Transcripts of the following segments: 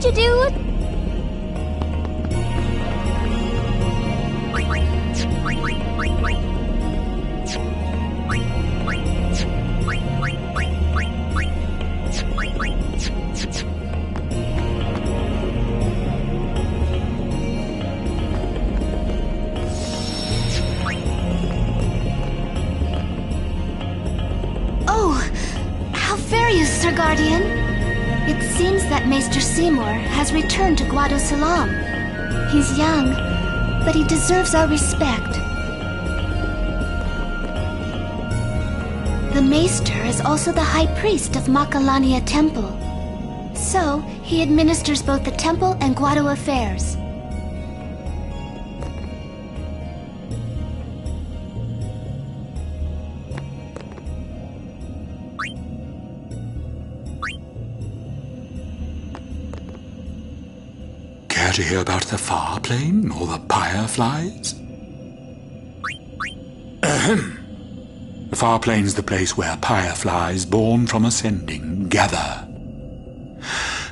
did you do? Sir Guardian, it seems that Maester Seymour has returned to Guado Salam. He's young, but he deserves our respect. The Maester is also the High Priest of Makalania Temple. So, he administers both the temple and Guado affairs. Care to hear about the Far Plane or the Fireflies? Ahem. The Far Plane's the place where Fireflies, born from ascending, gather.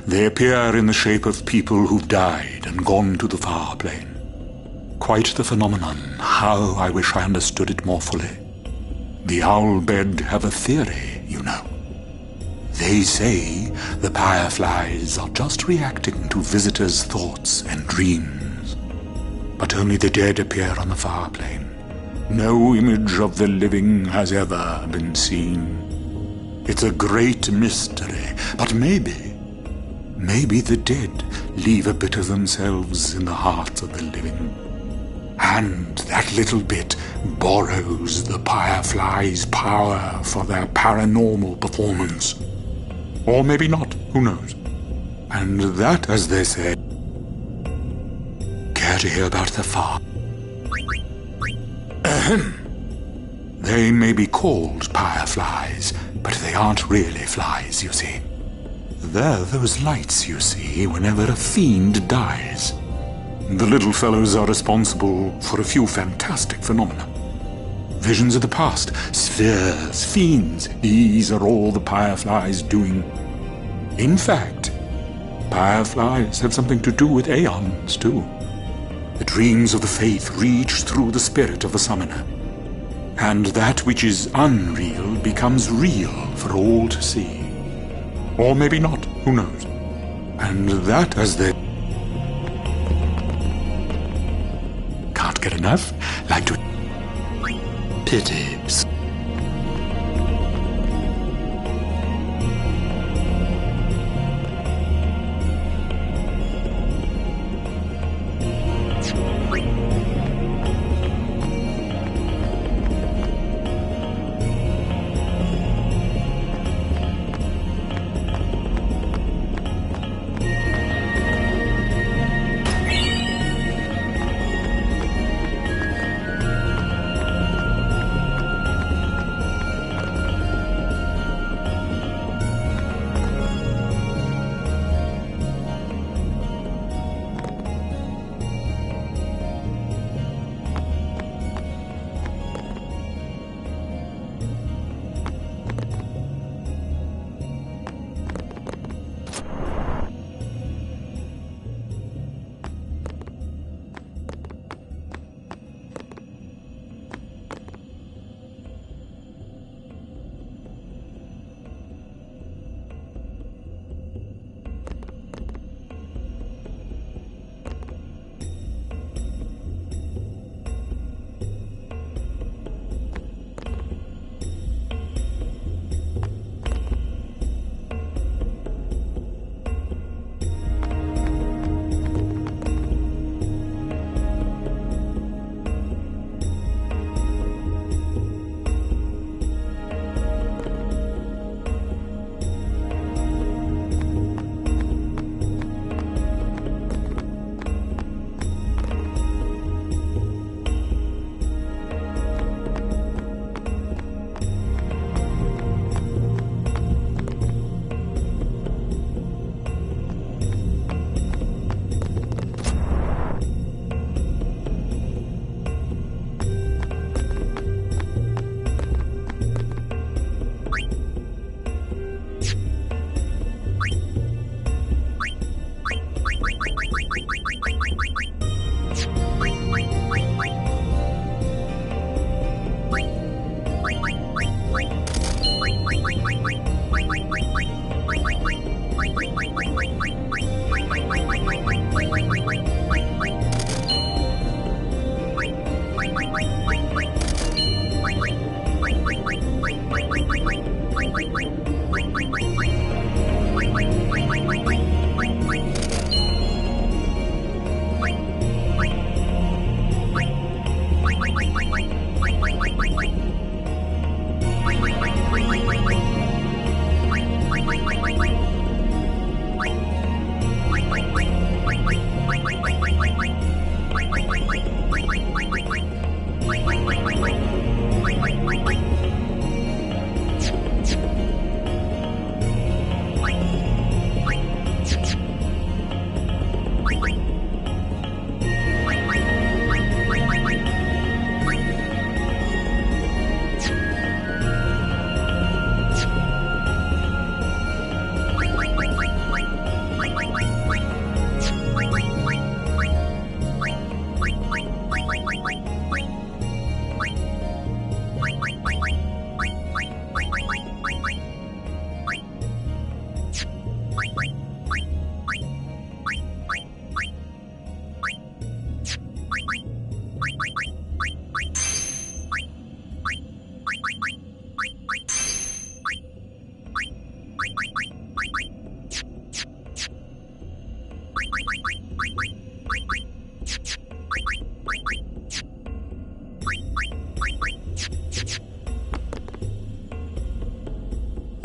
They appear in the shape of people who've died and gone to the Far Plane. Quite the phenomenon. How I wish I understood it more fully. The Owlbed have a theory, you know. They say the Fireflies are just reacting to visitors' thoughts and dreams. But only the dead appear on the Far Plane. No image of the living has ever been seen. It's a great mystery, but maybe the dead leave a bit of themselves in the hearts of the living. And that little bit borrows the Fireflies' power for their paranormal performance. Or maybe not, who knows? And that, as they say... Care to hear about the Far? Ahem. They may be called fireflies, but they aren't really flies, you see. They're those lights you see whenever a fiend dies. The little fellows are responsible for a few fantastic phenomena. Visions of the past, spheres, fiends, these are all the fireflies doing. In fact, fireflies have something to do with aeons, too. The dreams of the faith reach through the spirit of the summoner. And that which is unreal becomes real for all to see. Or maybe not, who knows? And that, as they... Can't get enough? Like to... Pity.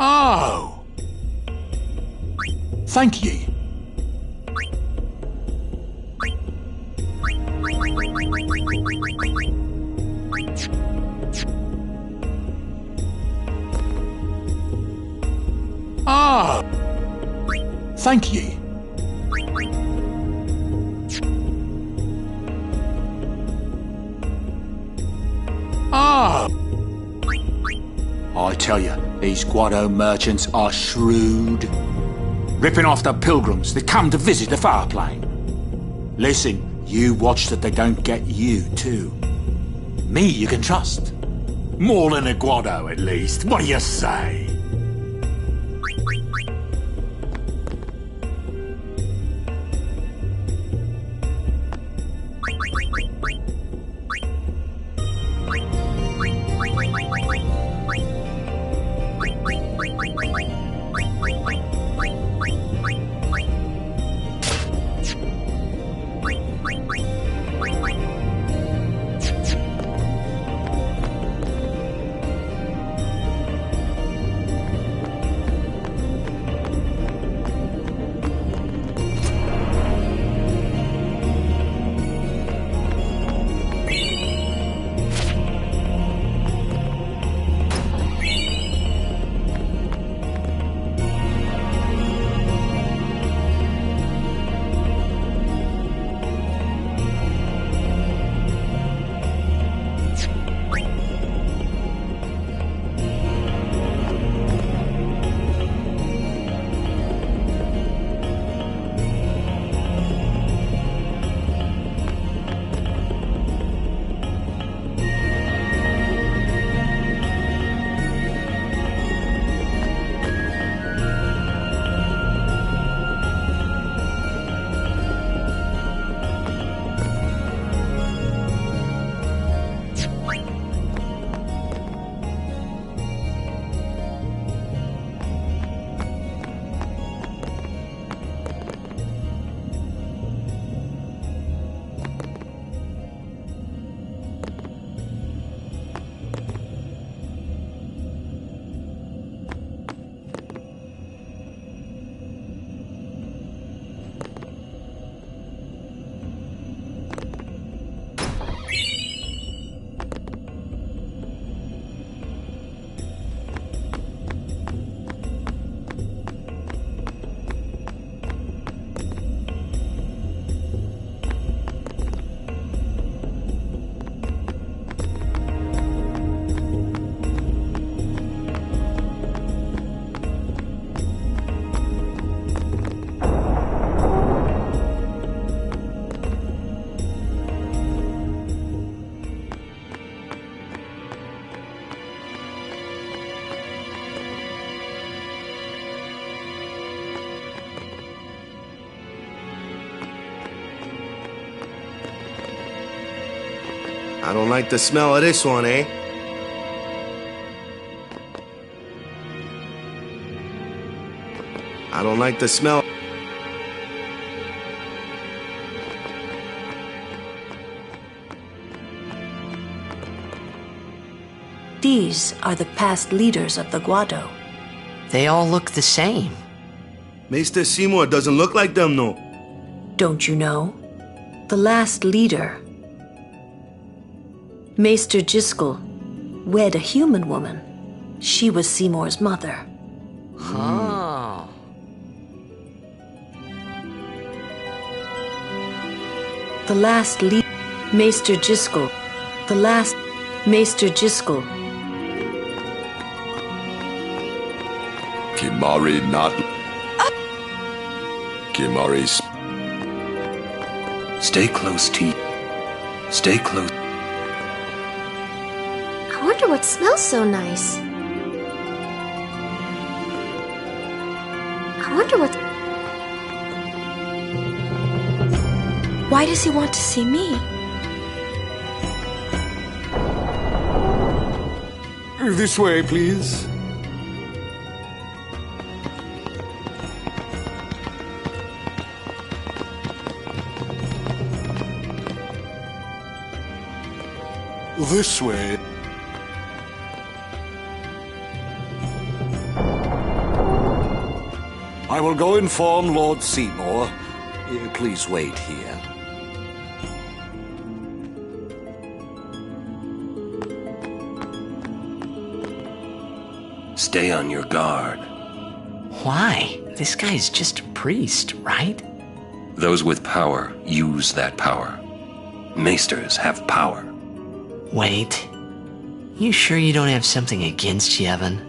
Oh! Thank ye. Ah! Thank ye. Ah! I tell you, these Guado merchants are shrewd. Ripping off the pilgrims that come to visit the far plane. Listen, you watch that they don't get you, too. Me you can trust. More than a Guado, at least. What do you say? I don't like the smell of this one, eh? I don't like the smell. These are the past leaders of the Guado. They all look the same. Maester Seymour doesn't look like them, no. Don't you know? The last leader, Maester Jyscal, wed a human woman. She was Seymour's mother. Oh. The last Maester Jyscal. The last Maester Jyscal. Kimahri not... Kimahri's... Stay close, T. Stay close. I wonder what smells so nice. I wonder what... Why does he want to see me? This way, please. This way. I will go inform Lord Seymour. Please wait here. Stay on your guard. Why? This guy's just a priest, right? Those with power use that power. Maesters have power. Wait. You sure you don't have something against Yevon?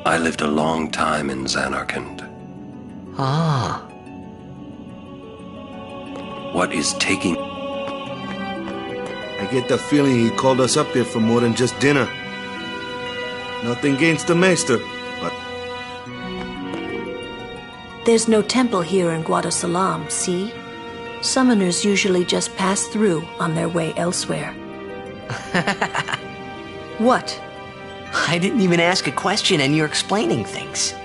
I lived a long time in Zanarkand. Ah. What is taking... I get the feeling he called us up here for more than just dinner. Nothing against the Maester, but... There's no temple here in Guadosalam, see? Summoners usually just pass through on their way elsewhere. What? I didn't even ask a question and you're explaining things.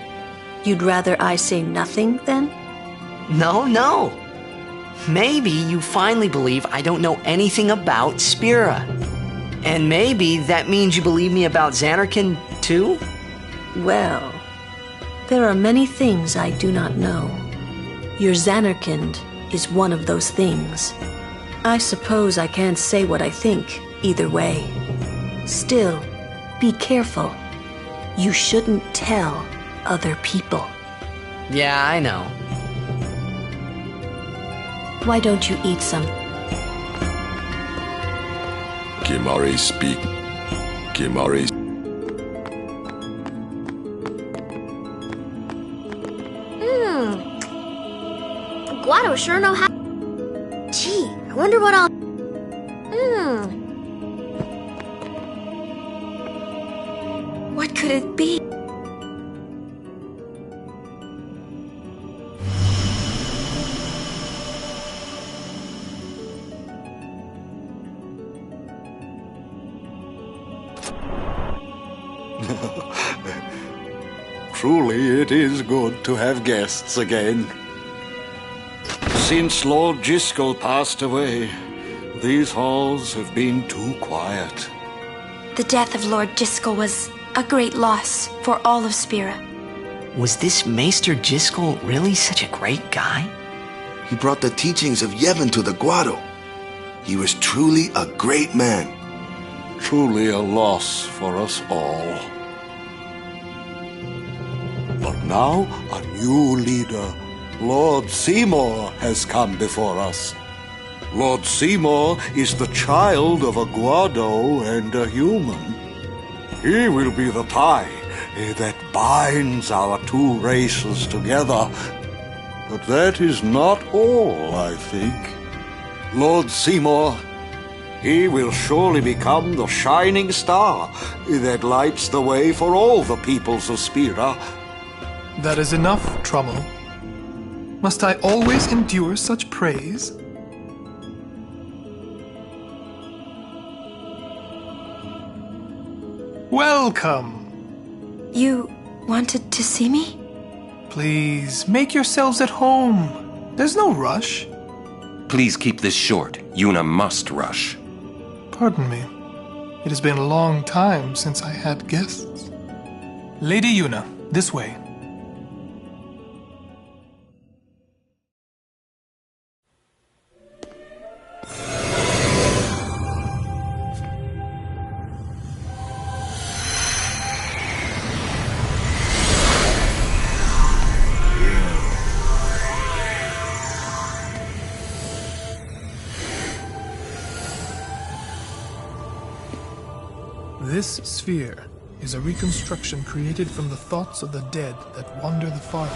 You'd rather I say nothing, then? No. Maybe you finally believe I don't know anything about Spira. And maybe that means you believe me about Zanarkand, too? Well, there are many things I do not know. Your Zanarkand is one of those things. I suppose I can't say what I think either way. Still, be careful. You shouldn't tell other people. Yeah, I know. Why don't you eat some? Kimahri speak. Kimahri. Guado sure know how. Gee, I wonder what I'll. What could it be? Truly, it is good to have guests again. Since Lord Jyscal passed away, these halls have been too quiet. The death of Lord Jyscal was a great loss for all of Spira. Was this Maester Jyscal really such a great guy? He brought the teachings of Yevon to the Guado. He was truly a great man. Truly a loss for us all. But now a new leader, Lord Seymour, has come before us. Lord Seymour is the child of a Guado and a human. He will be the tie that binds our two races together. But that is not all, I think. Lord Seymour, he will surely become the shining star that lights the way for all the peoples of Spira. That is enough, Trummel. Must I always endure such praise? Welcome! You wanted to see me? Please, make yourselves at home. There's no rush. Please keep this short. Yuna must rush. Pardon me. It has been a long time since I had guests. Lady Yuna, this way. This sphere is a reconstruction created from the thoughts of the dead that wander the far.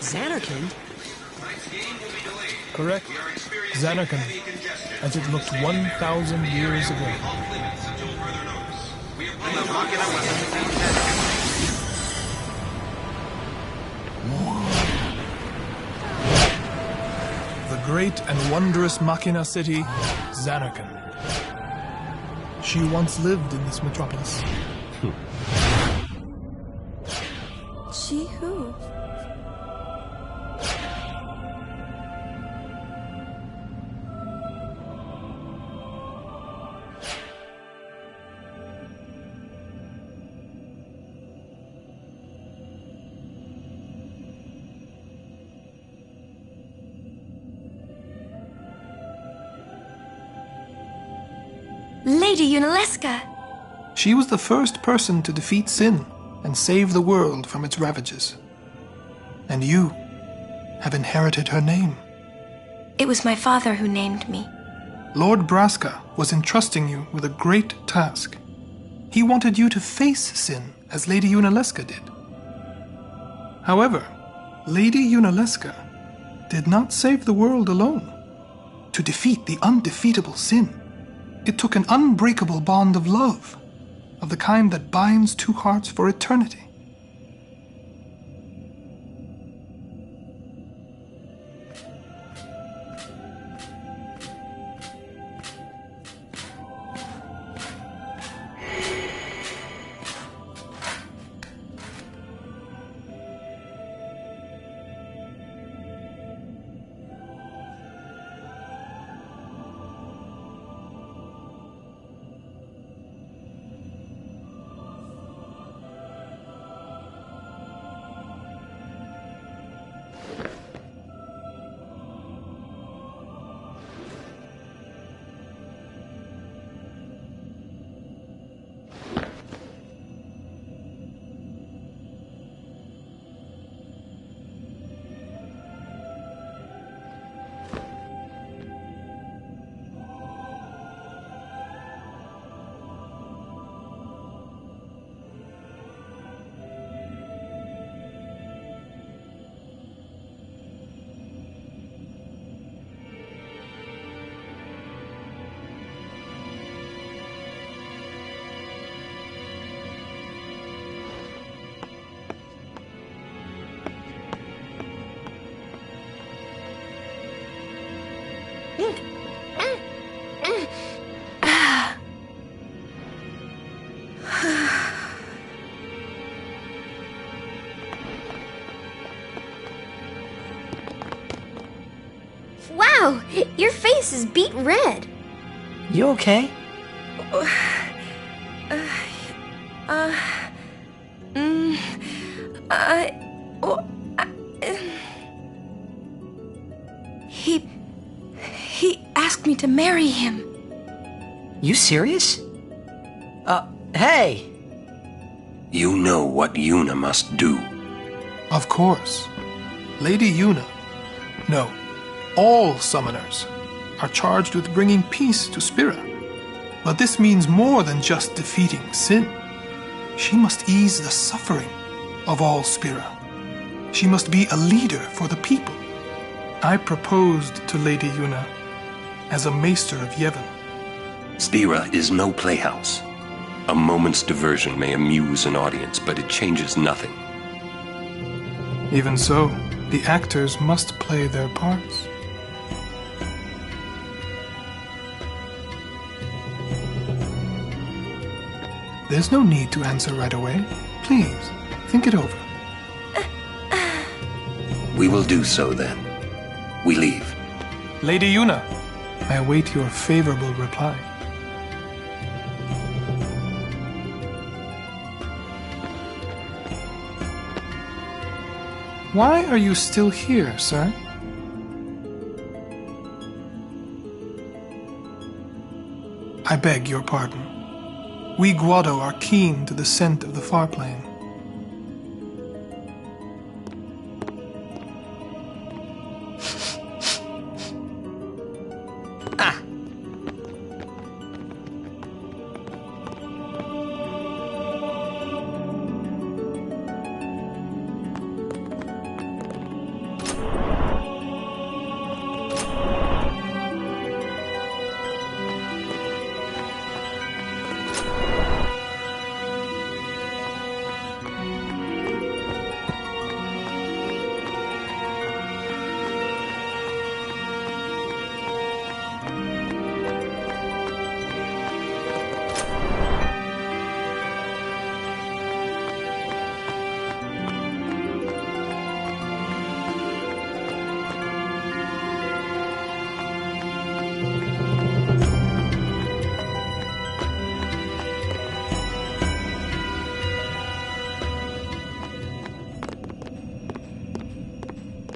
Zanarkand? Correct. Zanarkand, as it looked 1,000 years ago. The great and wondrous Machina city, Zanarkand. She once lived in this metropolis. She who? Lady Yunalesca! She was the first person to defeat sin and save the world from its ravages. And you have inherited her name. It was my father who named me. Lord Braska was entrusting you with a great task. He wanted you to face sin as Lady Yunalesca did. However, Lady Yunalesca did not save the world alone. To defeat the undefeatable sin, it took an unbreakable bond of love, of the kind that binds two hearts for eternity. Wow, your face is beet red. You okay? He asked me to marry him. You serious? Hey! You know what Yuna must do. Of course. Lady Yuna. No, all summoners are charged with bringing peace to Spira. But this means more than just defeating sin. She must ease the suffering of all Spira. She must be a leader for the people. I proposed to Lady Yuna as a Maester of Yevon. Spira is no playhouse. A moment's diversion may amuse an audience, but it changes nothing. Even so, the actors must play their parts. There's no need to answer right away. Please, think it over. We will do so then. We leave. Lady Yuna, I await your favorable reply. Why are you still here, sir? I beg your pardon. We Guado are keen to the scent of the far plain.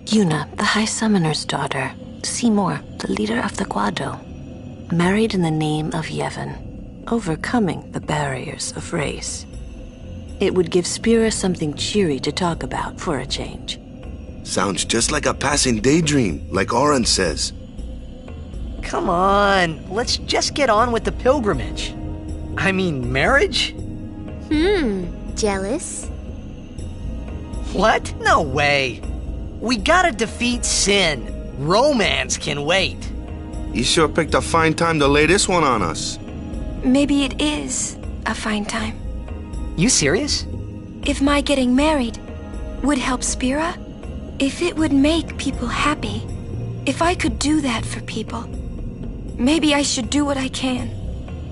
Yuna, the High Summoner's daughter. Seymour, the leader of the Guado. Married in the name of Yevon. overcoming the barriers of race. It would give Spira something cheery to talk about for a change. Sounds just like a passing daydream, like Oren says. Come on, let's just get on with the pilgrimage. I mean, marriage? Jealous? What? No way. We gotta defeat sin. Romance can wait. You sure picked a fine time to lay this one on us. Maybe it is a fine time. You serious? If my getting married would help Spira, if it would make people happy, if I could do that for people, maybe I should do what I can.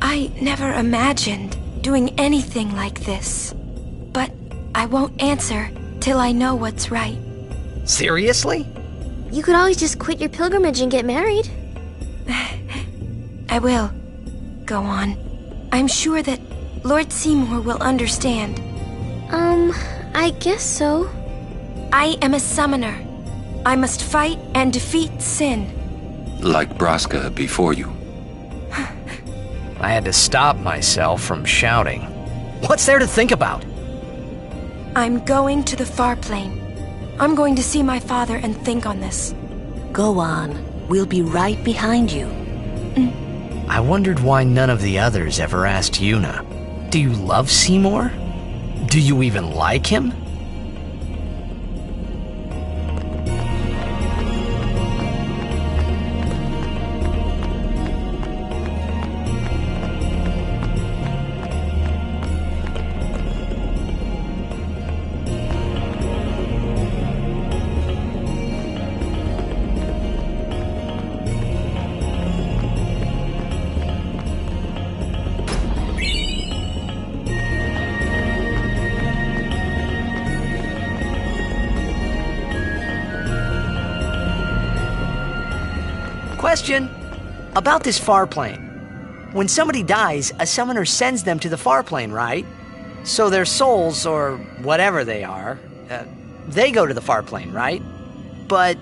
I never imagined doing anything like this, but I won't answer till I know what's right. Seriously? You could always just quit your pilgrimage and get married. I will. Go on. I'm sure that Lord Seymour will understand. I guess so. I am a summoner. I must fight and defeat sin. Like Braska before you. I had to stop myself from shouting. What's there to think about? I'm going to the far plane. I'm going to see my father and think on this. Go on. We'll be right behind you. I wondered why none of the others ever asked Yuna. Do you love Seymour? Do you even like him? Question about this far plane. When somebody dies, a summoner sends them to the far plane, right? So their souls, or whatever they are, they go to the far plane, right? But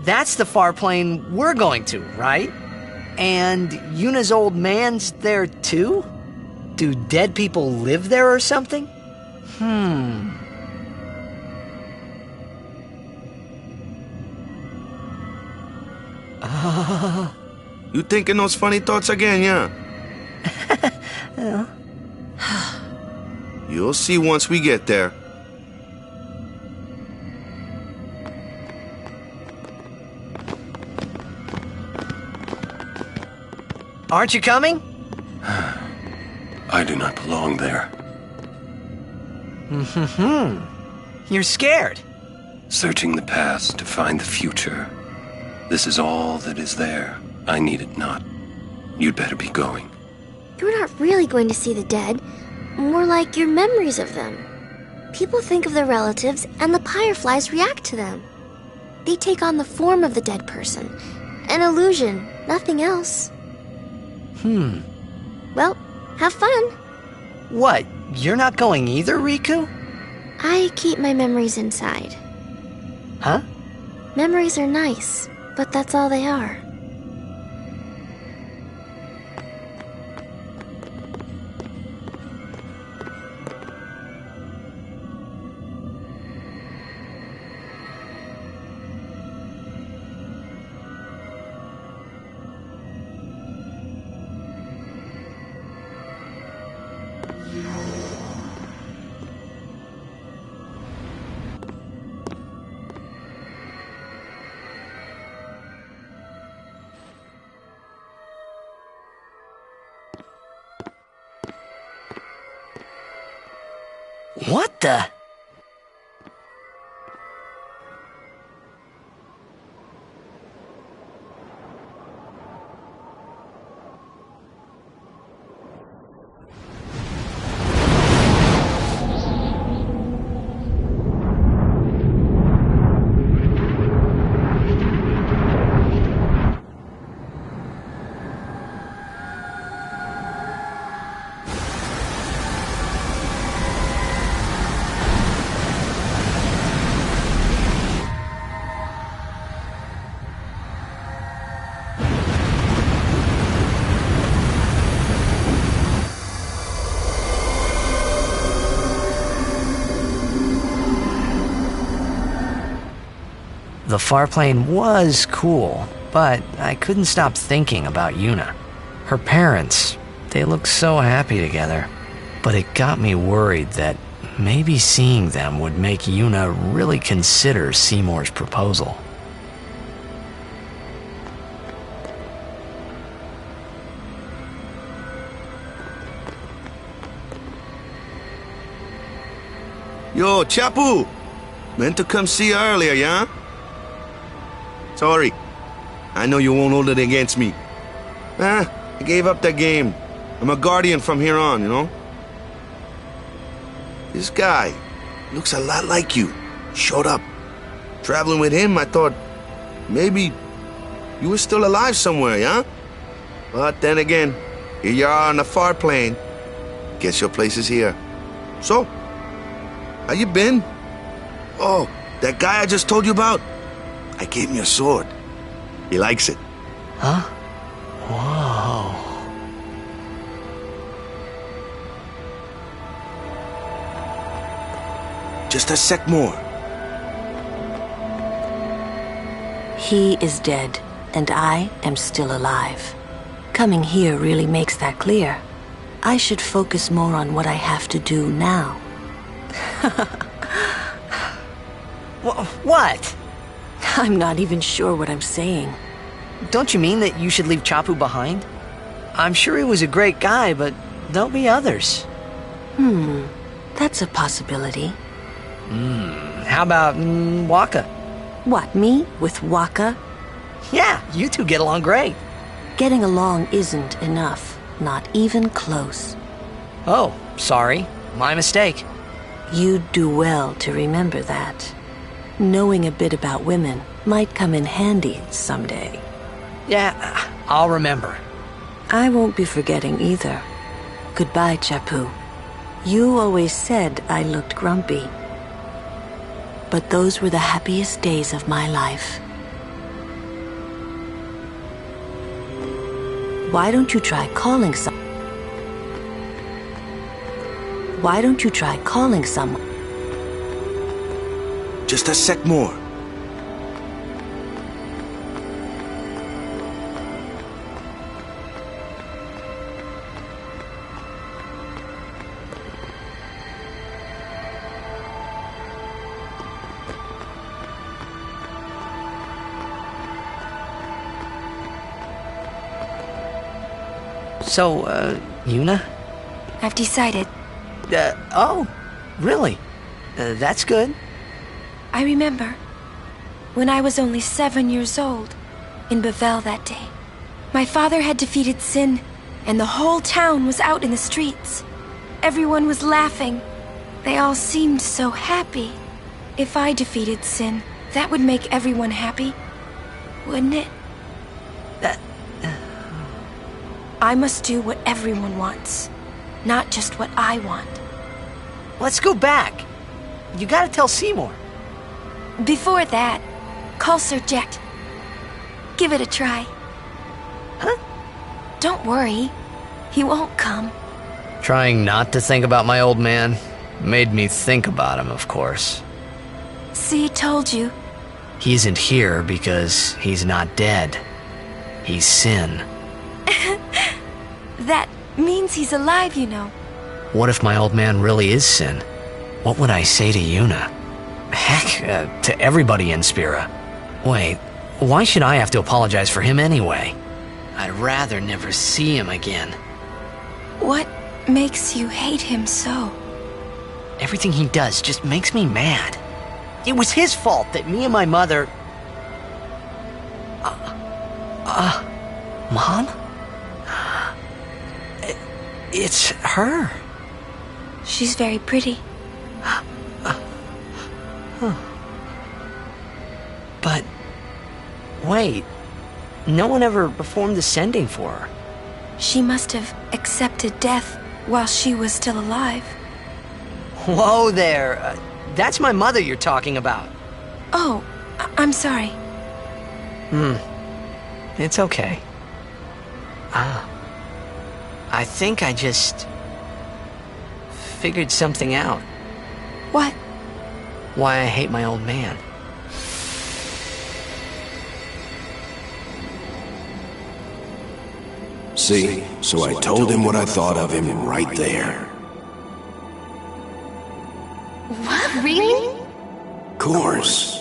that's the far plane we're going to, right? And Yuna's old man's there too? Do dead people live there or something? You thinking those funny thoughts again, yeah? You'll see once we get there. Aren't you coming? I do not belong there. You're scared. Searching the past to find the future. This is all that is there. I need it not. You'd better be going. You're not really going to see the dead. More like your memories of them. People think of their relatives, and the Fireflies react to them. They take on the form of the dead person. An illusion, nothing else. Well, have fun. What? You're not going either, Riku? I keep my memories inside. Huh? Memories are nice, but that's all they are. What the? the Farplane was cool, but I couldn't stop thinking about Yuna. Her parents, they looked so happy together, but it got me worried that maybe seeing them would make Yuna really consider Seymour's proposal. Yo, Chapu! Meant to come see you earlier, yeah? Sorry. I know you won't hold it against me. I gave up that game. I'm a guardian from here on, you know? This guy looks a lot like you. Showed up. Traveling with him, I thought maybe you were still alive somewhere, yeah? But then again, here you are on the Farplane. Guess your place is here. So, how you been? Oh, that guy I just told you about? I gave him your sword. He likes it. Huh? Whoa. Just a sec more. He is dead, and I am still alive. Coming here really makes that clear. I should focus more on what I have to do now. What? I'm not even sure what I'm saying. Don't you mean that you should leave Chapu behind? I'm sure he was a great guy, but there'll be others. That's a possibility. How about Waka? What, me? With Waka? Yeah, you two get along great. Getting along isn't enough. Not even close. Oh, sorry. My mistake. You'd do well to remember that. Knowing a bit about women might come in handy someday. Yeah, I'll remember. I won't be forgetting either. Goodbye, Chapu. You always said I looked grumpy. But those were the happiest days of my life. Why don't you try calling someone? Why don't you try calling someone? Just a sec more. So, Yuna? I've decided. Oh, really? That's good. I remember when I was only 7 years old in Bavel that day. My father had defeated Sin, and the whole town was out in the streets. Everyone was laughing. They all seemed so happy. If I defeated Sin, that would make everyone happy, wouldn't it? I must do what everyone wants, not just what I want. Let's go back. You gotta tell Seymour. Before that, call Sir Jet. Give it a try. Huh? Don't worry. He won't come. Trying not to think about my old man made me think about him, of course. See, told you. He isn't here because he's not dead. He's Sin. That means he's alive, you know. What if my old man really is Sin? What would I say to Yuna? Heck, to everybody in Spira. Wait, why should I have to apologize for him anyway? I'd rather never see him again. What makes you hate him so? Everything he does just makes me mad. It was his fault that me and my mother... Mom? It's her. She's very pretty. But... wait. No one ever performed the sending for her. She must have accepted death while she was still alive. Whoa there. That's my mother you're talking about. Oh, I'm sorry. It's okay. I think I just... figured something out. What? Why I hate my old man. See? So I told him what I thought of him right there. What, really? Course.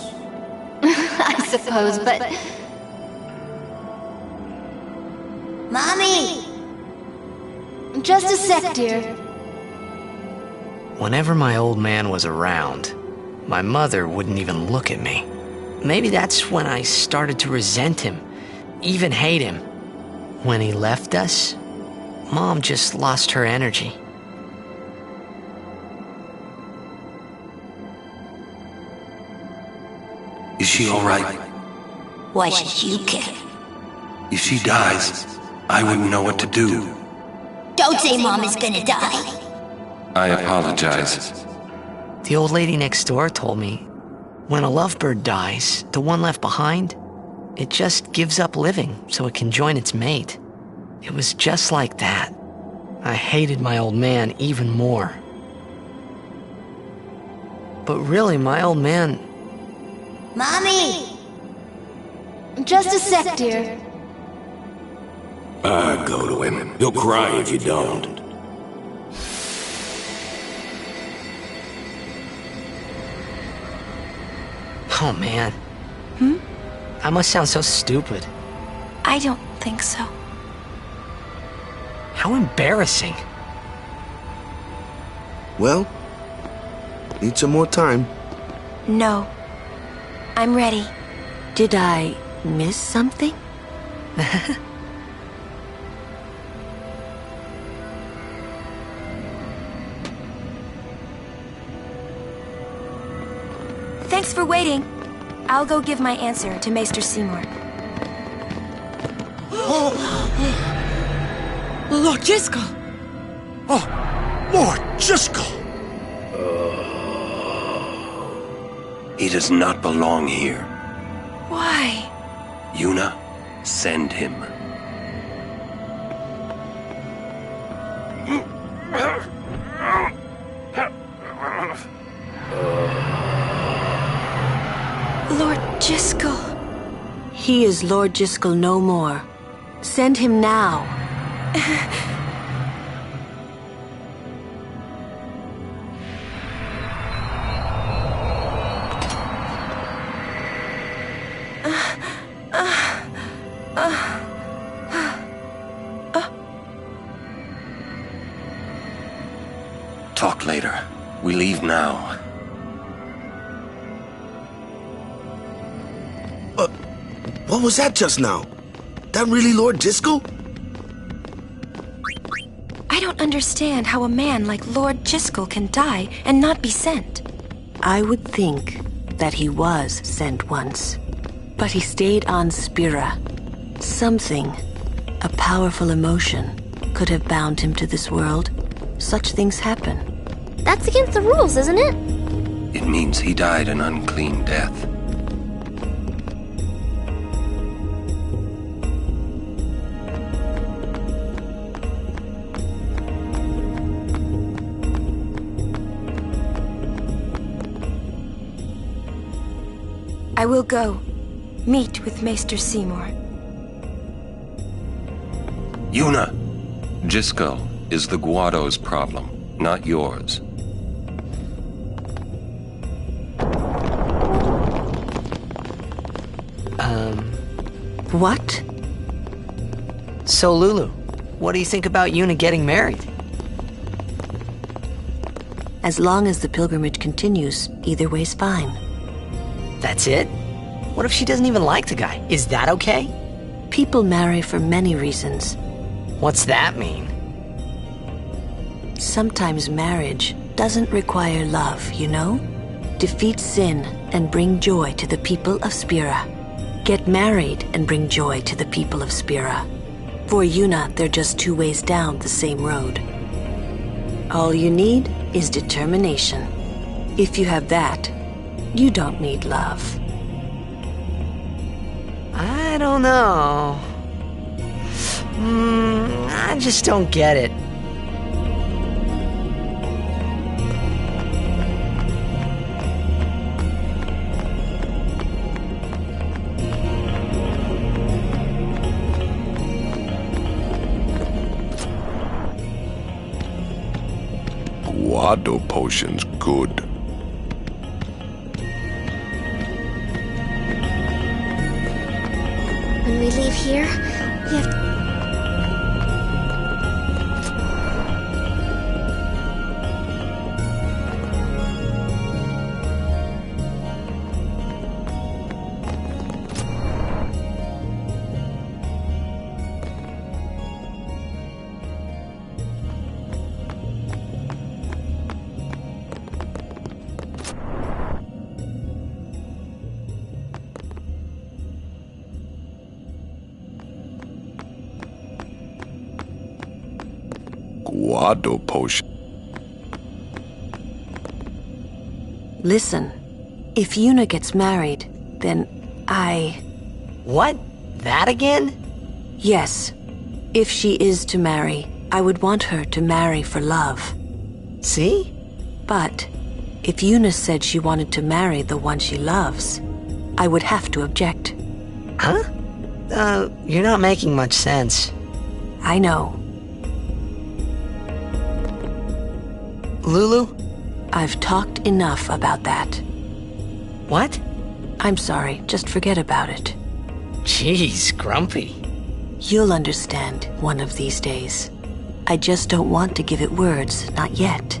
I suppose, but... Mommy! Just a sec, dear. Whenever my old man was around, my mother wouldn't even look at me. Maybe that's when I started to resent him, even hate him. When he left us, Mom just lost her energy. Is she all right? Why should you care? If she dies, I wouldn't know what to do. Don't say Mom is gonna die. I apologize. The old lady next door told me, when a lovebird dies, the one left behind, it just gives up living so it can join its mate. It was just like that. I hated my old man even more. But really, my old man... Mommy! Just a sec, dear. Go to him. He'll cry if you don't. Oh, man. I must sound so stupid. I don't think so. How embarrassing. Well, need some more time. No. I'm ready. Did I miss something? Thanks for waiting. I'll go give my answer to Maester Seymour. Lord Jyscal! Oh, Lord Jyscal! He does not belong here. Why? Yuna, send him. Lord Jyscal. He is Lord Jyscal no more. Send him now. Talk later. We leave now. What was that just now? That really Lord Jyscal? I don't understand how a man like Lord Jyscal can die and not be sent. I would think that he was sent once, but he stayed on Spira. Something, a powerful emotion, could have bound him to this world. Such things happen. That's against the rules, isn't it? It means he died an unclean death. I will go. Meet with Maester Seymour. Yuna! Jyscal is the Guado's problem, not yours. What? So, Lulu, what do you think about Yuna getting married? As long as the pilgrimage continues, either way's fine. That's it? What if she doesn't even like the guy? Is that okay? People marry for many reasons. What's that mean? Sometimes marriage doesn't require love, you know? Defeat sin and bring joy to the people of Spira. Get married and bring joy to the people of Spira. For Yuna, they're just two ways down the same road. All you need is determination. If you have that, you don't need love. I don't know. I just don't get it. Guado potion's good. When we leave here, we have to... Guado potion. Listen, if Yuna gets married, then I... What? That again? Yes. If she is to marry, I would want her to marry for love. See? But if Yuna said she wanted to marry the one she loves, I would have to object. Huh? You're not making much sense. I know. Lulu? I've talked enough about that. What? I'm sorry, just forget about it. Jeez, Grumpy. You'll understand one of these days. I just don't want to give it words, not yet.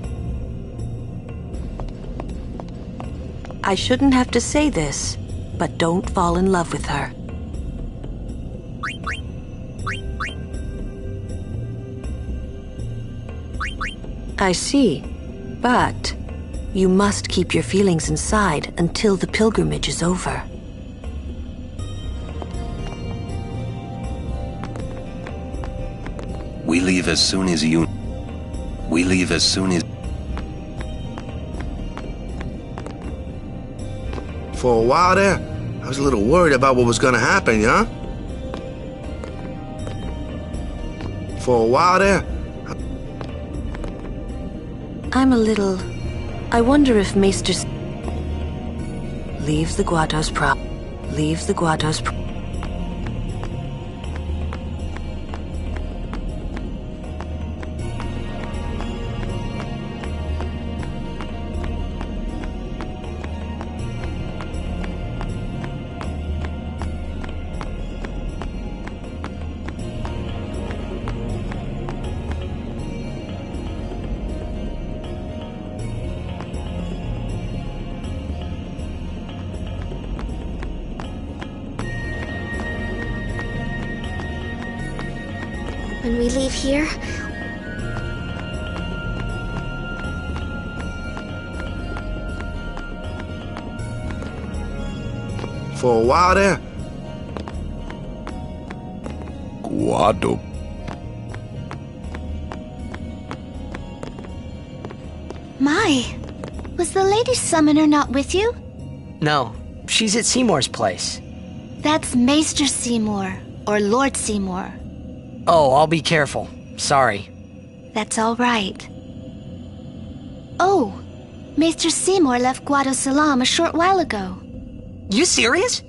I shouldn't have to say this, but don't fall in love with her. I see. But you must keep your feelings inside until the pilgrimage is over. We leave as soon as you... We leave as soon as... For a while there, I was a little worried about what was gonna happen, yeah? For a while there... I'm a little... I wonder if Maester... Leaves the Guados prop. Leaves the Guados prop. When we leave here, for a while there, Guado. My, was the Lady Summoner not with you? No, she's at Seymour's place. That's Maester Seymour, or Lord Seymour. Oh, I'll be careful. Sorry. That's all right. Oh, Maester Seymour left Guado Salam a short while ago. You serious?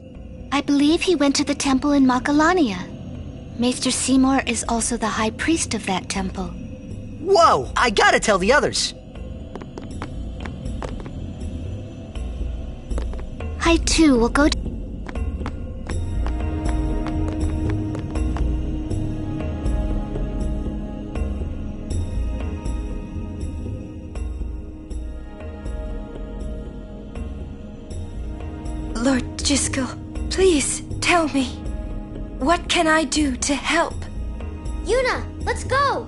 I believe he went to the temple in Macalania. Maester Seymour is also the high priest of that temple. Whoa! I gotta tell the others! I too will go to... Lord Jyscal, please tell me. What can I do to help? Yuna, let's go!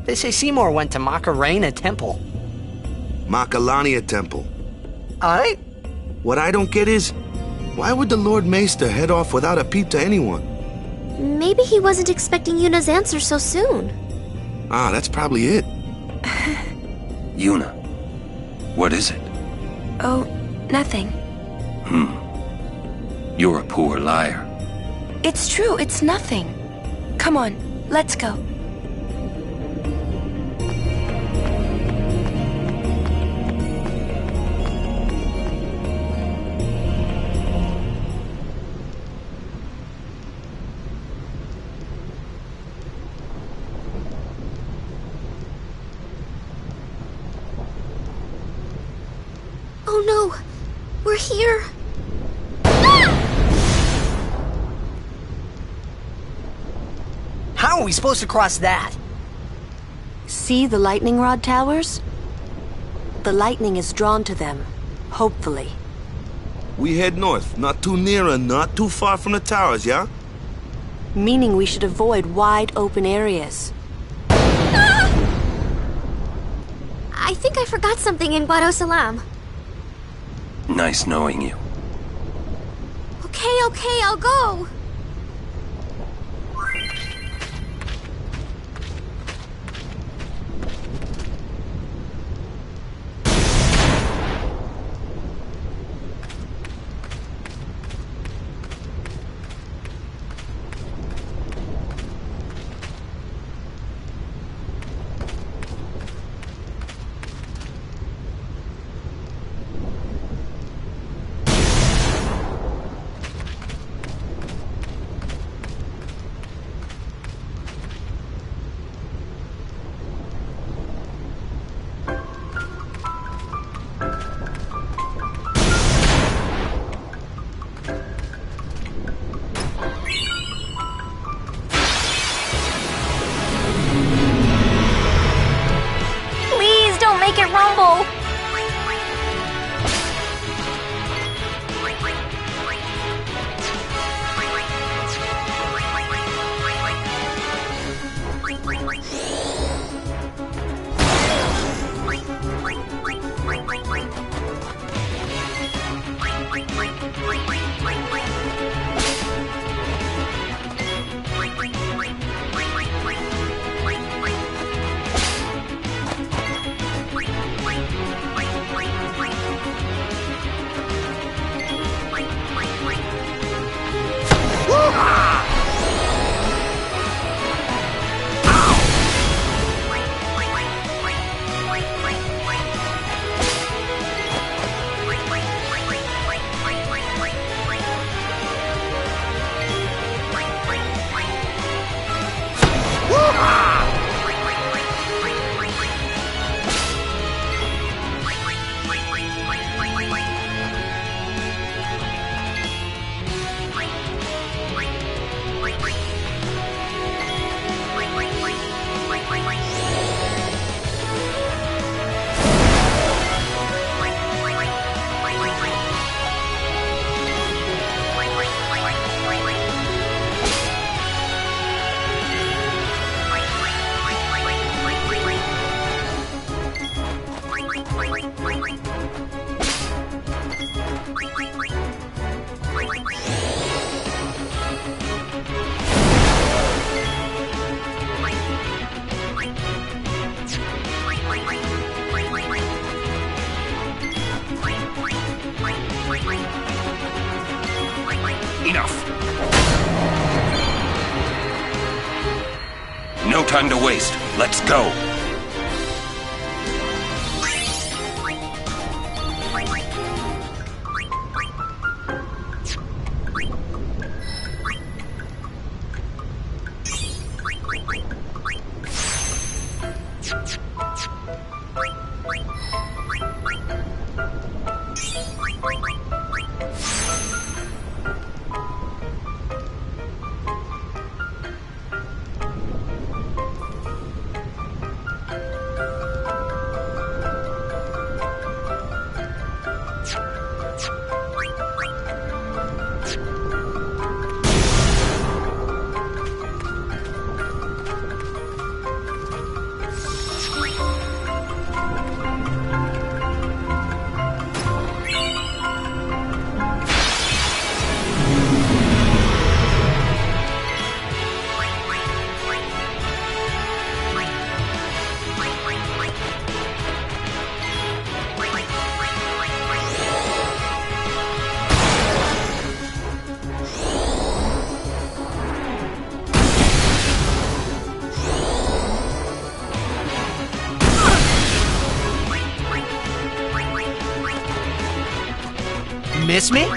They say Seymour went to Macarena Temple. Macalania Temple. Alright. What I don't get is, why would the Lord Maester head off without a peep to anyone? Maybe he wasn't expecting Yuna's answer so soon. Ah, that's probably it. Yuna, what is it? Oh, nothing. You're a poor liar. It's true, it's nothing. Come on, let's go. Oh no! We're here! How are we supposed to cross that? See the lightning rod towers? The lightning is drawn to them, hopefully. We head north, not too near and not too far from the towers, yeah? Meaning we should avoid wide open areas. I think I forgot something in Guado Salam. Nice knowing you. Okay, I'll go. Make it rumble! Enough. No time to waste. Let's go. miss me?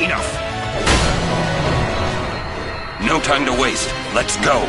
Enough. No time to waste. Let's go.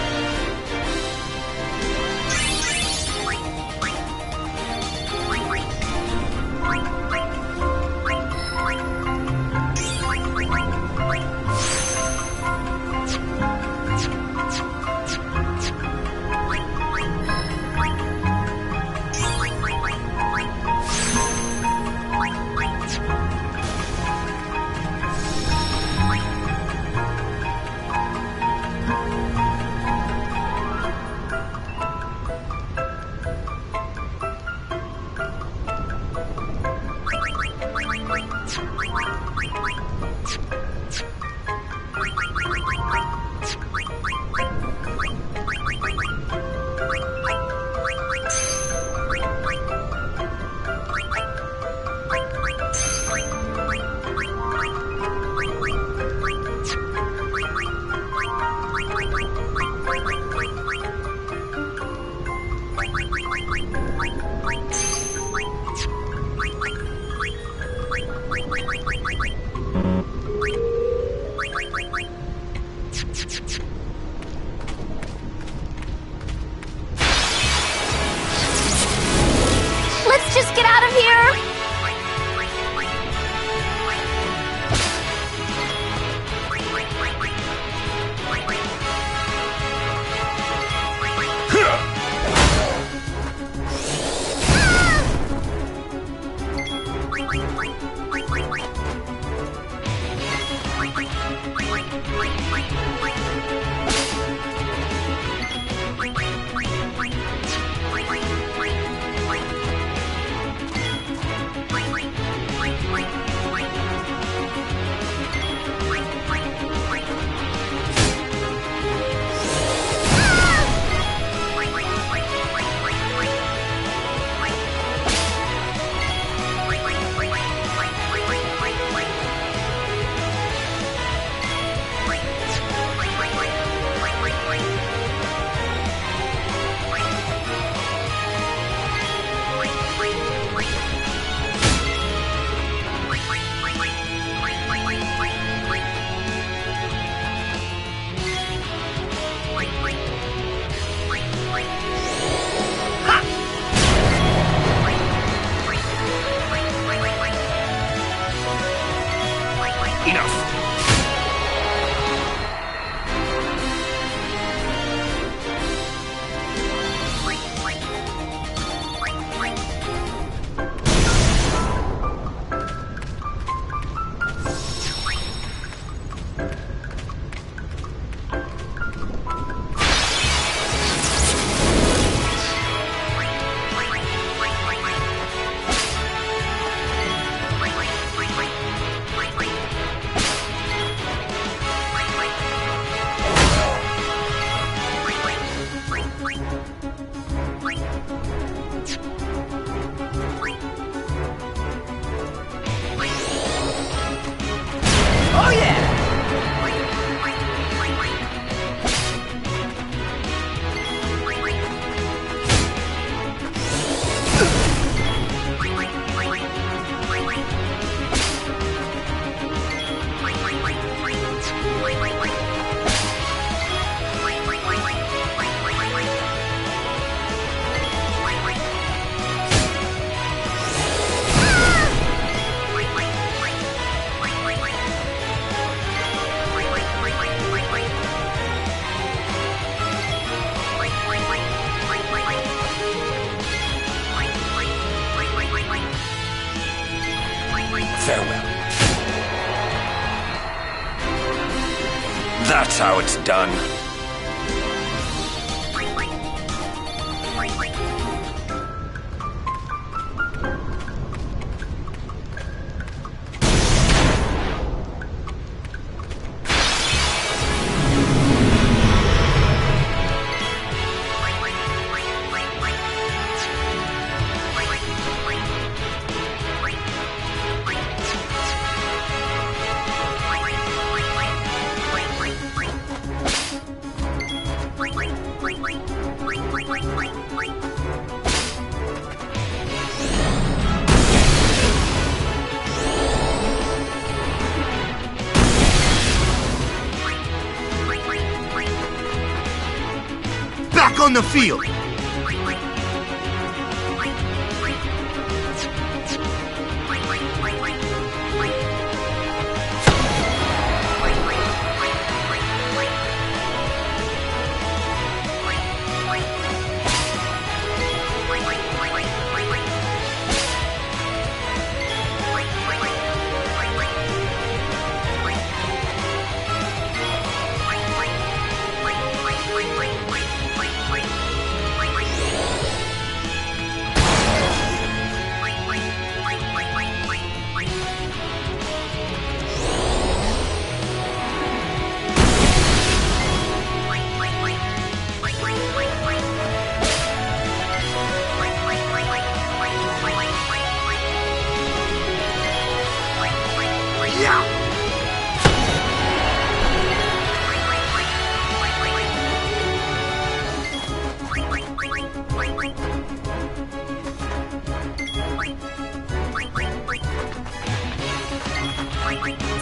Let's just get out of here! Farewell. That's how it's done. Back on the field!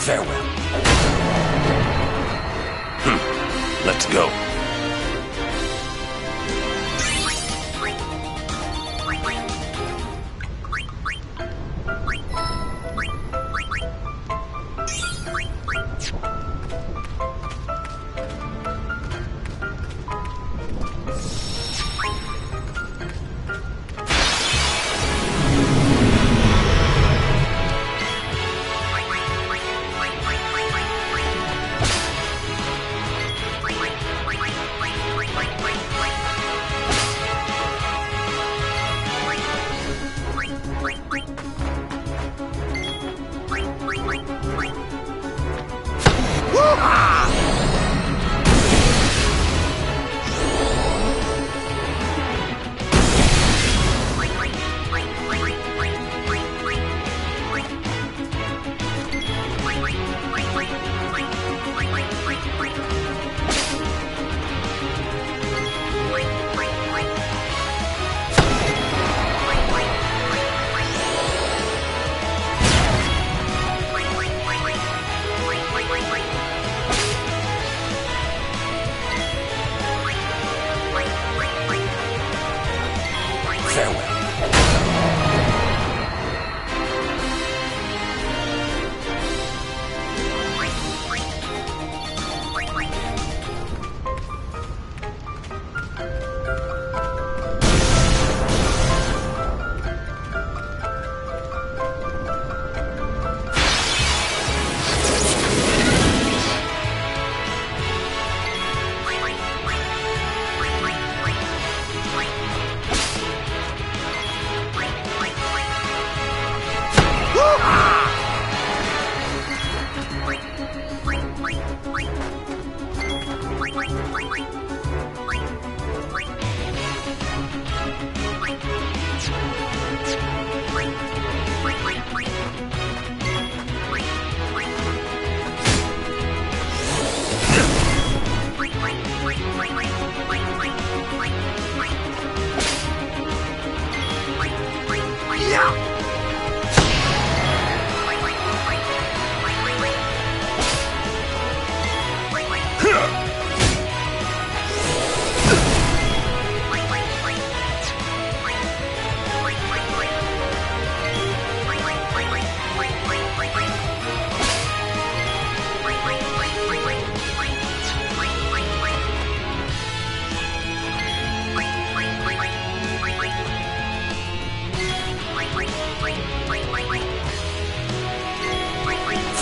Farewell. Let's go.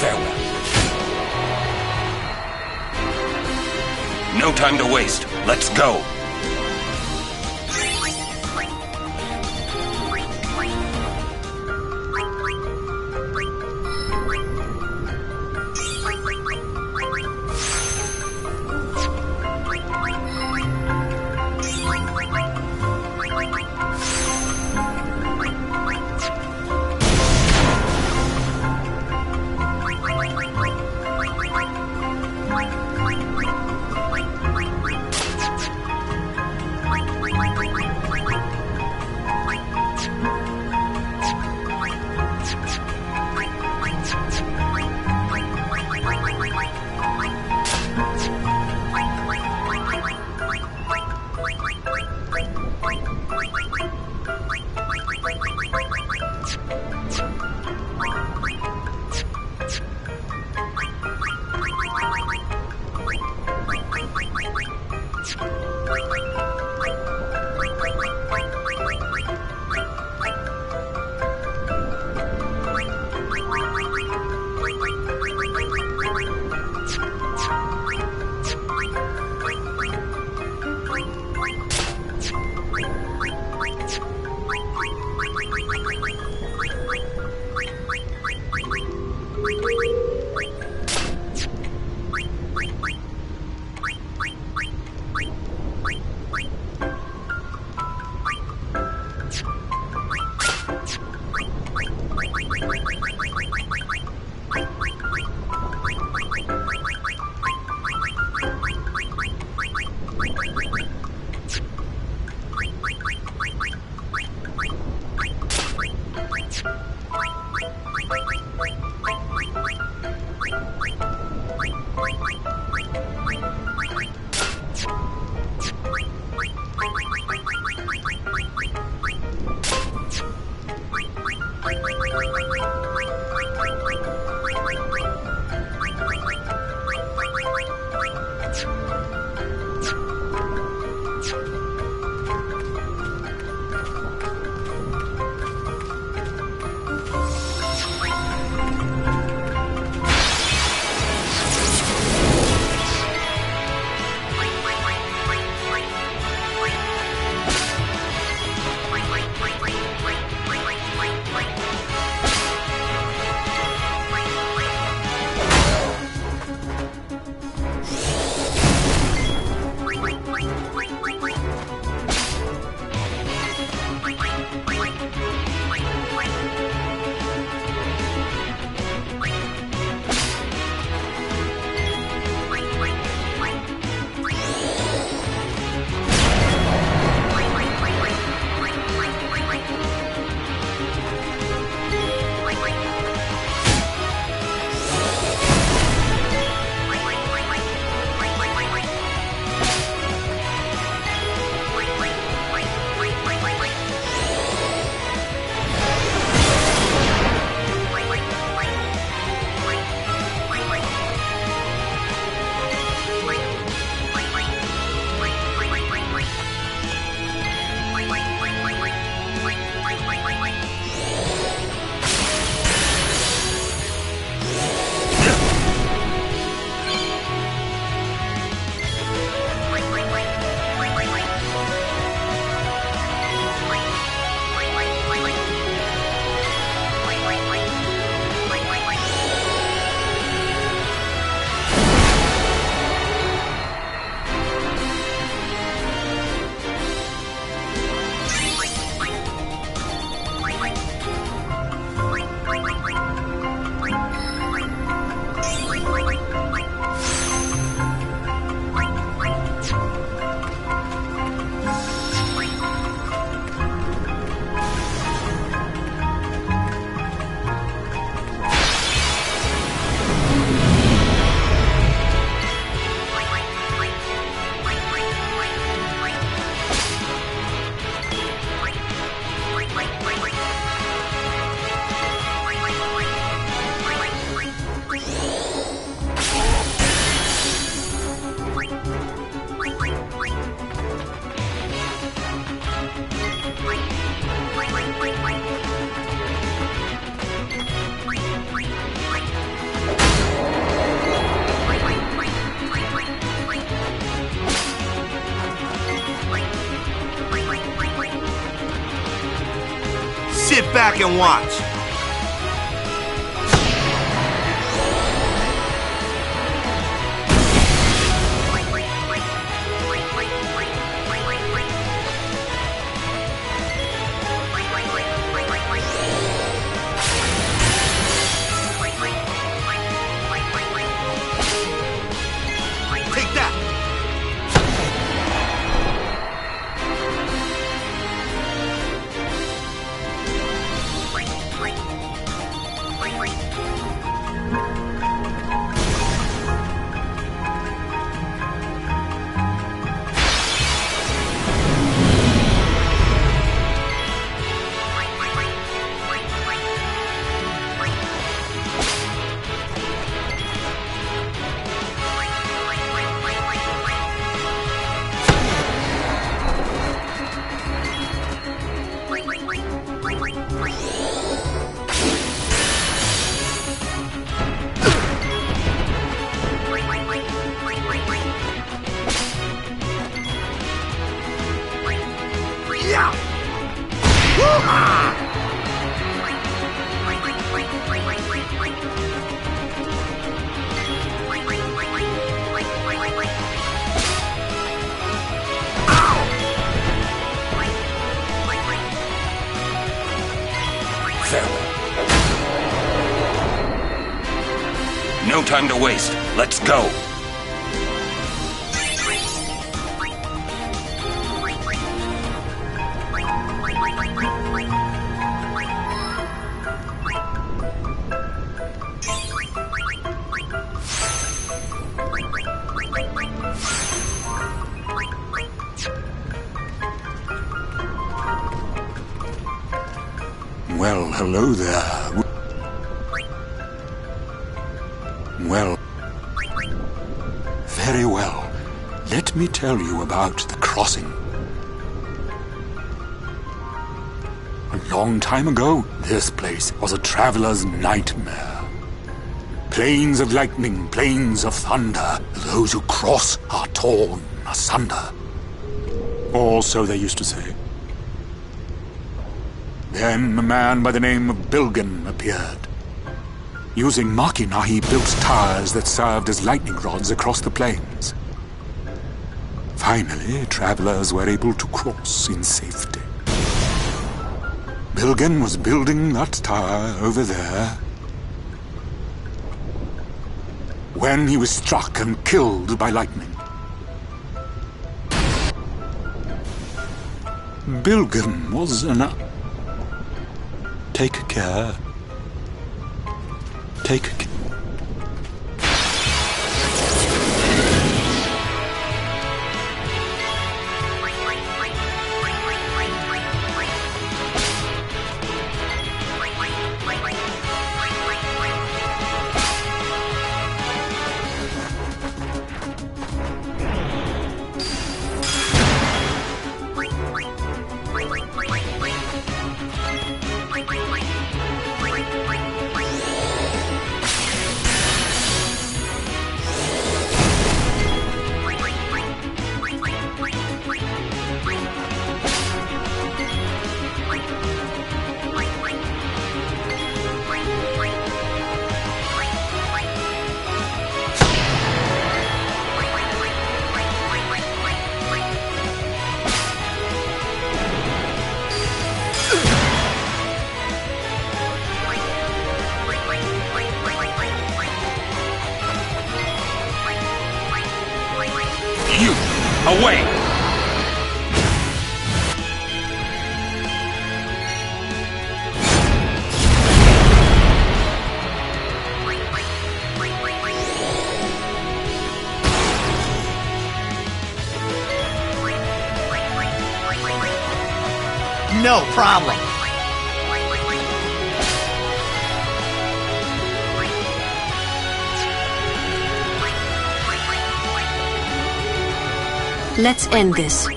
Farewell. No time to waste. Let's go. sit back and watch. Take that. No time to waste. Let's go. Well, hello there. Well, very well. Let me tell you about the crossing. A long time ago, this place was a traveler's nightmare. Plains of lightning, plains of thunder. Those who cross are torn asunder. Or so they used to say. Then a man by the name of Bilgen appeared. Using machina, he built towers that served as lightning rods across the plains. Finally, travelers were able to cross in safety. Bilgen was building that tower over there when he was struck and killed by lightning. Bilgen was an... Take care. Take care. Away! No problem. Let's end this.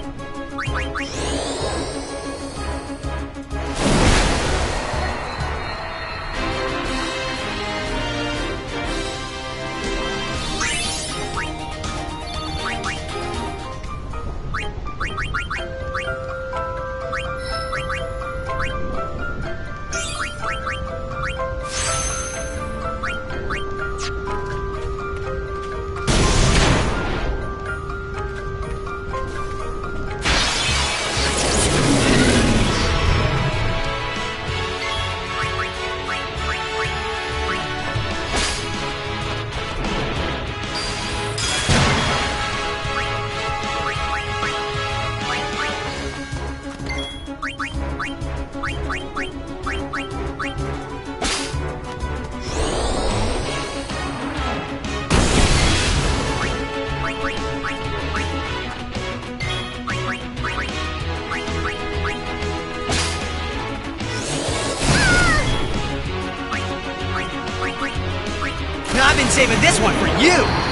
saving this one for you!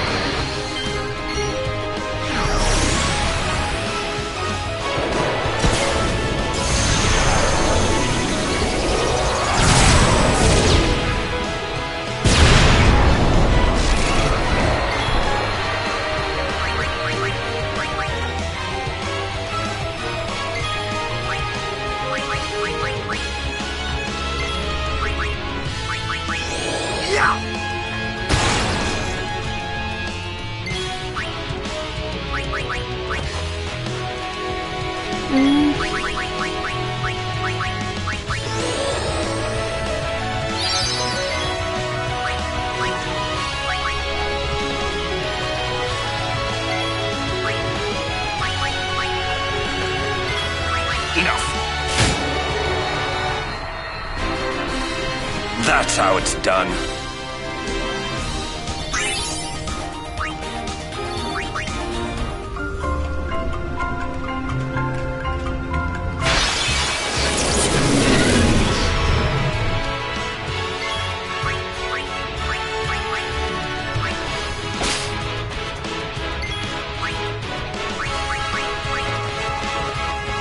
That's how it's done.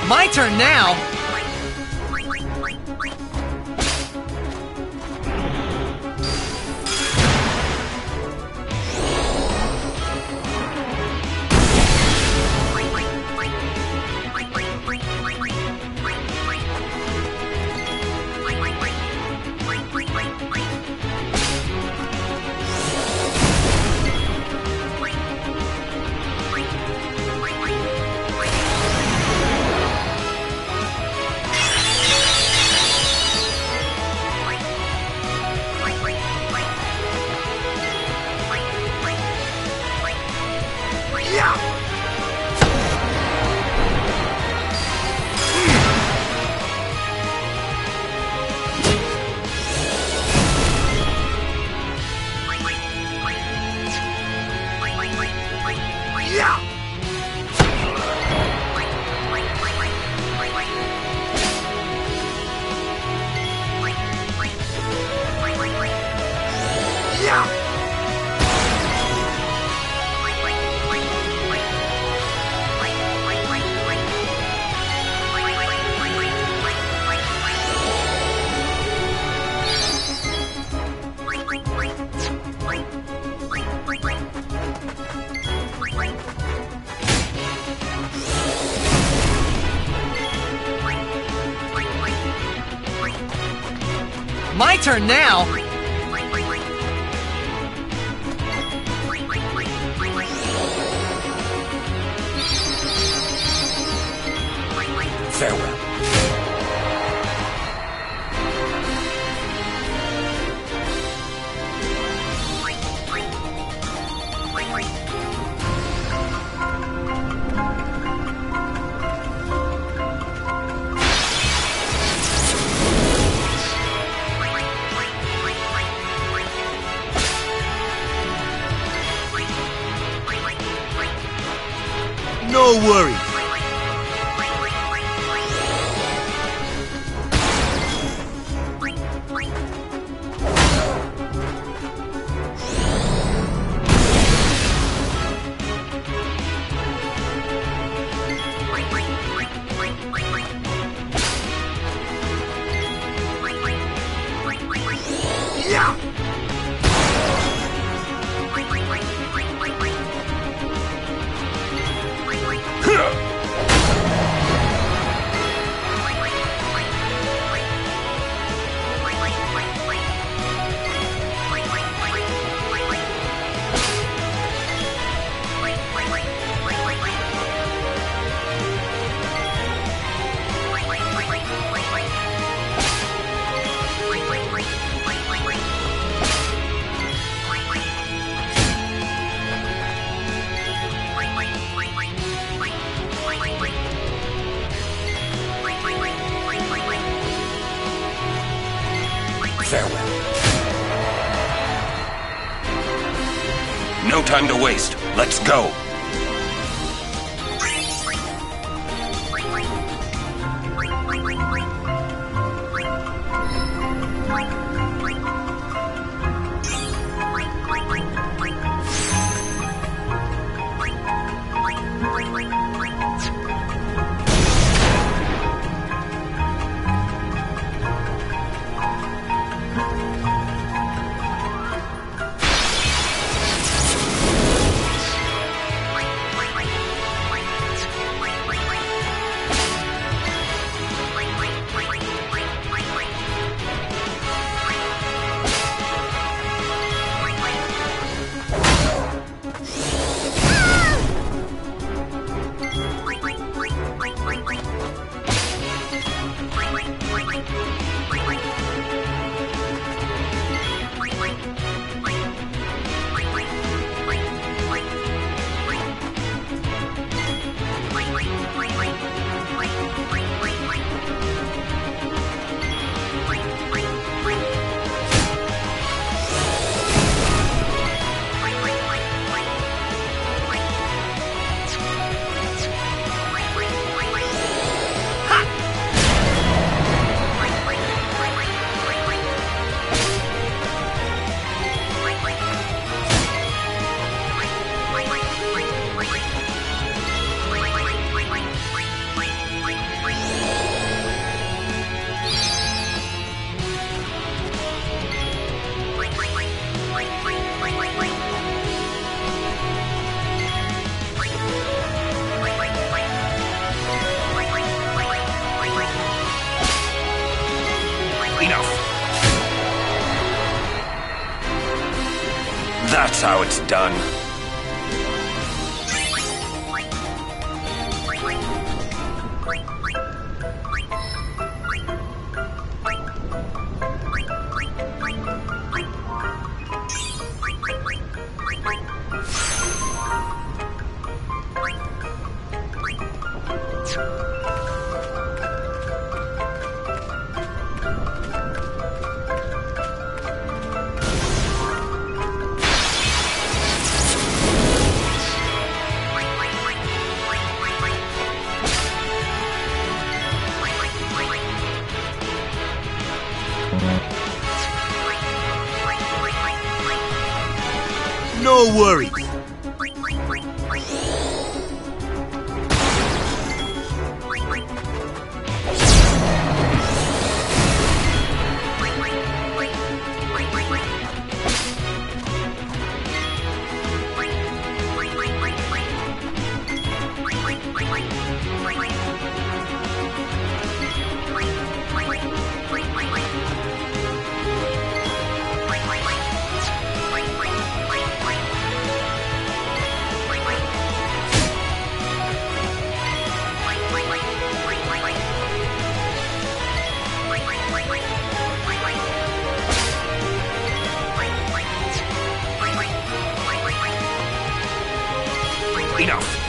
My turn now! My turn now! Farewell. No worries. Farewell. No time to waste. Let's go. That's how it's done. No worries. Enough.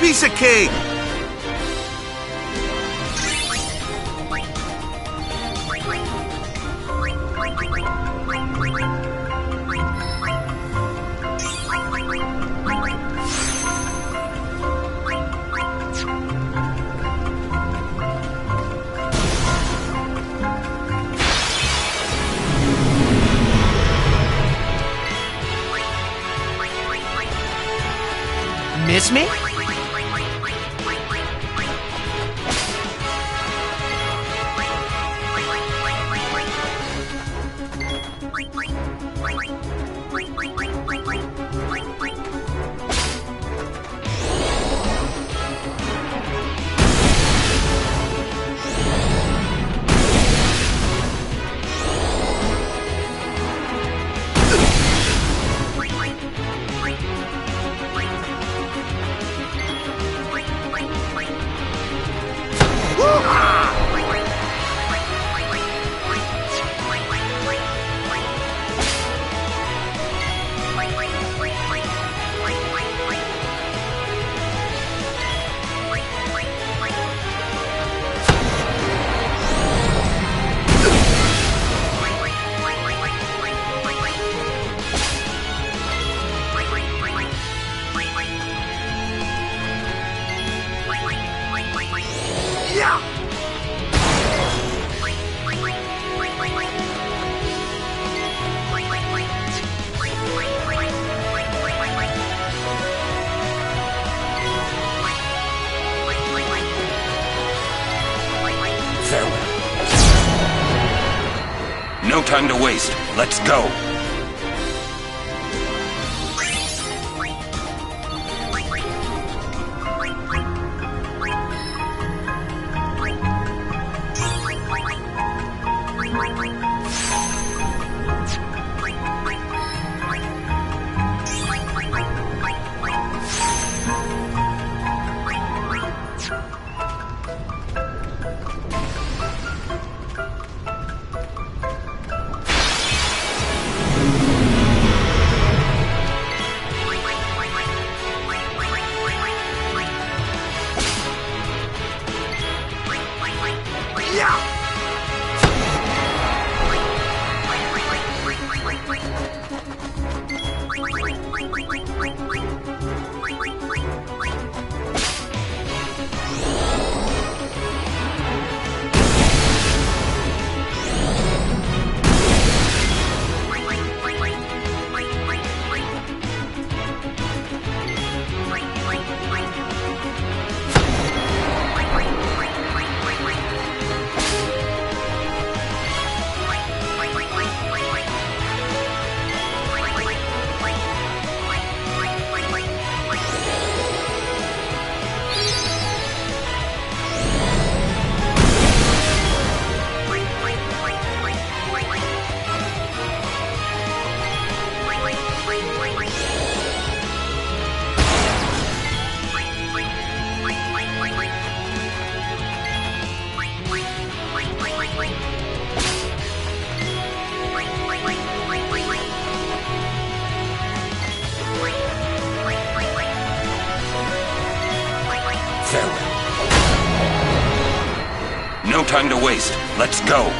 Piece of cake! Miss me? time to waste. Let's go. No time to waste. Let's go.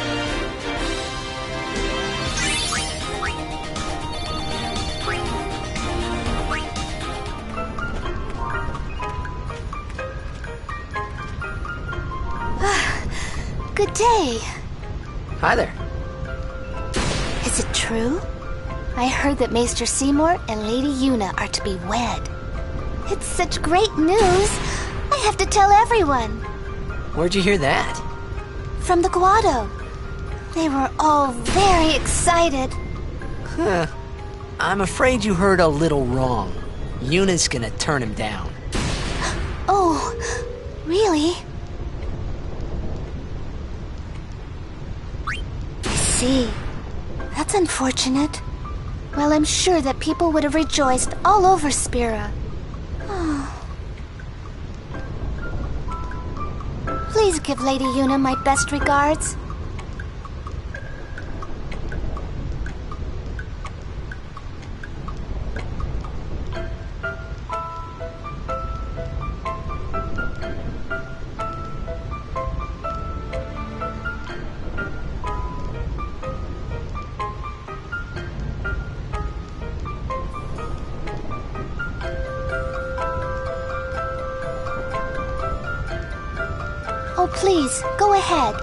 Good day. Hi there. Is it true? I heard that Maester Seymour and Lady Yuna are to be wed. It's such great news. I have to tell everyone. Where'd you hear that? From the Guado. They were all very excited. Huh. I'm afraid you heard a little wrong. Yuna's gonna turn him down. Oh, really? I see. That's unfortunate. Well, I'm sure that people would have rejoiced all over Spira. Please give Lady Yuna my best regards. Oh, please, go ahead.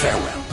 Farewell.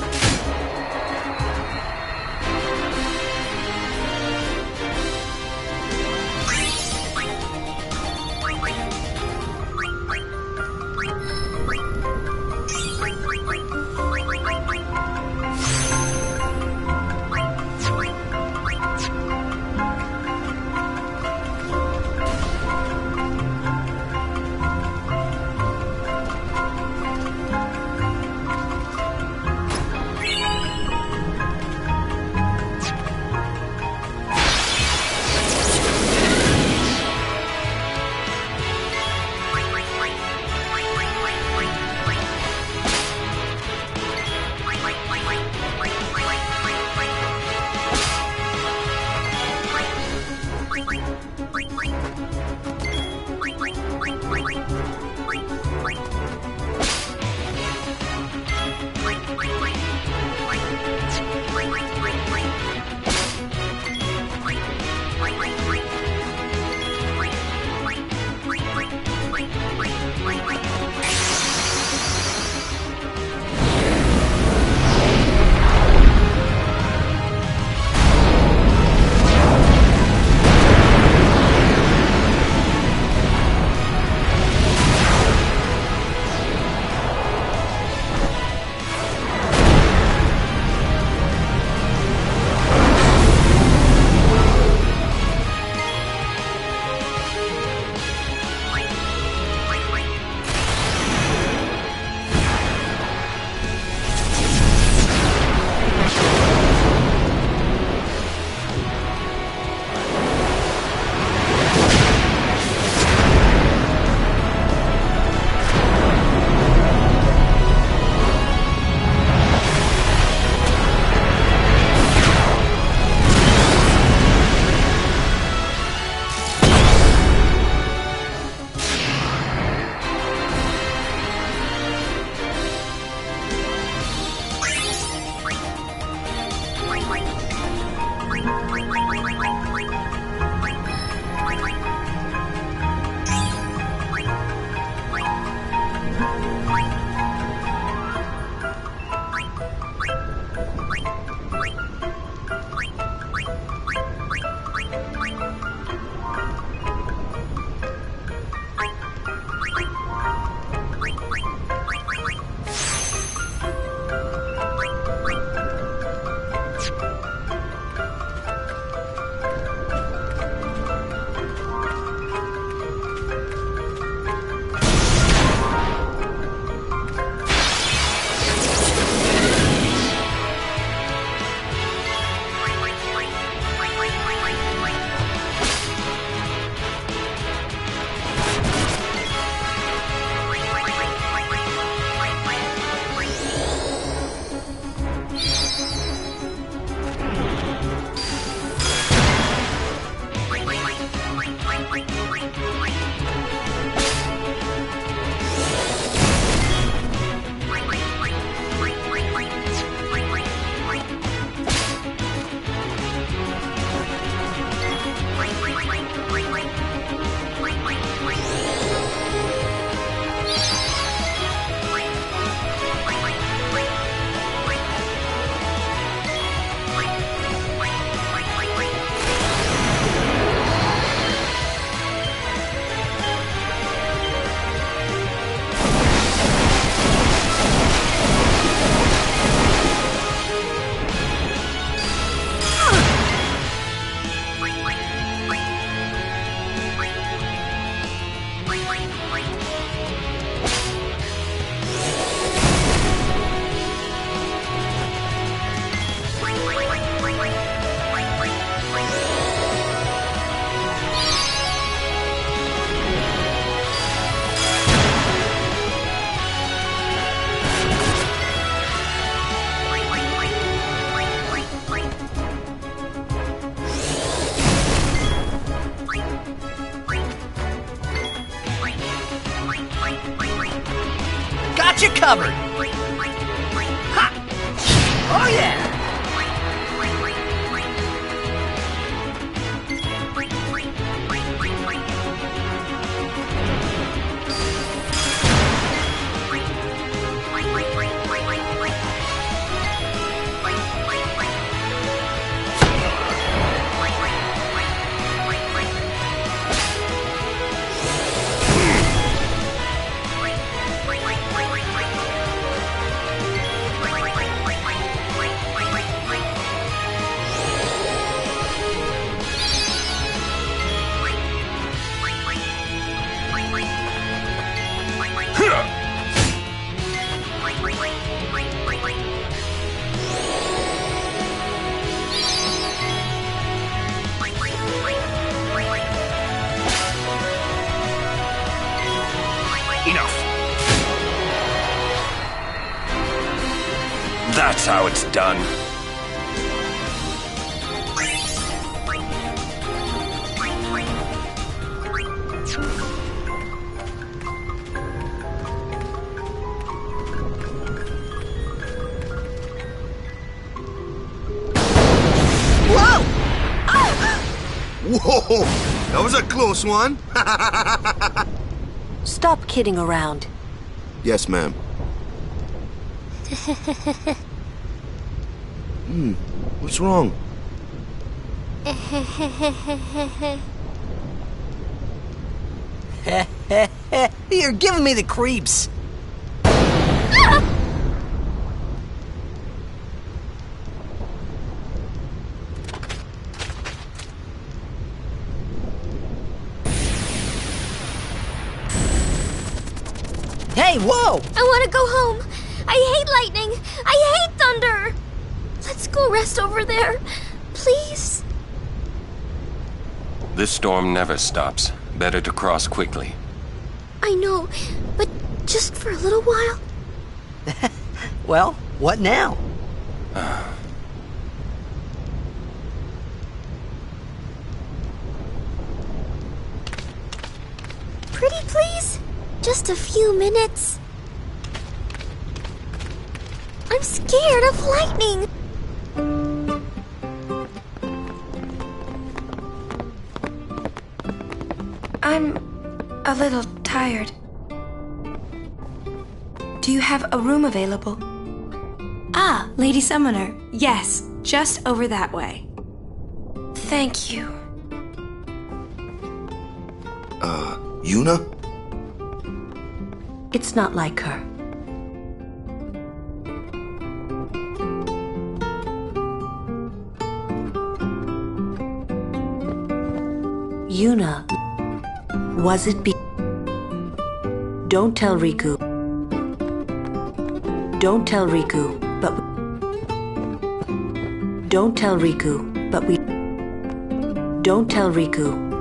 Got you covered. Ha! Oh yeah! That's how it's done. Whoa! That was a close one. Stop kidding around. Yes, ma'am. What's wrong? You're giving me the creeps. Hey, whoa! I want to go home. I hate lightning. I hate thunder. Let's go rest over there. Please. This storm never stops. Better to cross quickly. I know, but just for a little while. Well, what now? Pretty please? Just a few minutes. I'm scared of lightning. I'm a little tired. Do you have a room available? Ah, Lady Summoner. Yes, just over that way. Thank you. Yuna? It's not like her. Yuna, was it be... Don't tell Riku. Don't tell Riku, but... Don't tell Riku, but we... Don't tell Riku.